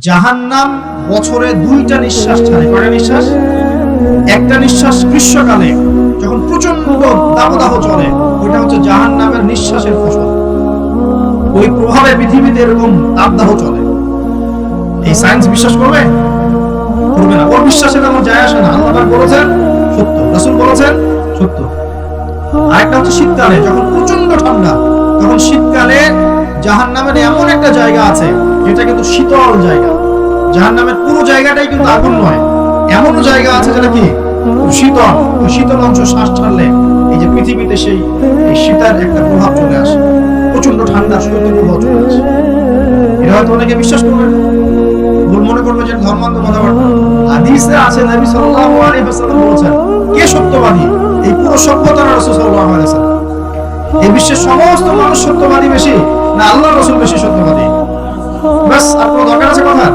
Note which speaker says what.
Speaker 1: জাহান্নাম বছরে 2টা নিঃশ্বাস ছাড়ে। কয়টা নিঃশ্বাস? একটা নিঃশ্বাস গ্রীষ্মকালে যখন প্রচন্ড দাবদাহ চলে, ওইটা হচ্ছে জাহান্নামের নিঃশ্বাসের ফসল। ওই প্রভাবে পৃথিবীতে এরকম দাবদাহ চলে। এই সায়েন্স বিশ্বাস করবে? করবে না। ওর বিশ্বাসের আমার যায় আসে না। আল্লাহ বলেছেন সত্য, রাসূল বলেছেন সত্য। আরেকটা হচ্ছে শীতকালে যখন প্রচন্ড ঠান্ডা, তখন শীতকালে জাহান্নামের এমন একটা জায়গা আছে যেটা কিন্তু শীতল জায়গা। জাহান্নামের পুরো জায়গাটাই কিন্তু আগুন নয়, এমন জায়গা আছে যেটা কি শীতল। ওই শীতল অংশ শ্বাস ছাড়লে এই যে পৃথিবীতে সেই শীতের একটা প্রভাব চলে আসে, প্রচন্ড ঠান্ডা শীতল প্রভাব চলে আসে। এটা হয়তো অনেকে বিশ্বাস করবে না, ভুল মনে করবে যে ধর্মান্ধ কথাবার্তা। হাদিসে আছে নবী সাল্লাল্লাহু আলাইহি ওয়াসাল্লাম বলেছেন, কে সত্যবাদী? এই পুরো সভ্যতার রাসূল সাল্লাল্লাহু আলাইহি ওয়াসাল্লাম। এই বিশ্বের সমস্ত মানুষ সত্যবাদী বেশি না আল্লাহর রাসূল বেশি সত্যবাদী? বাস, আর কোনো দরকার আছে কথা?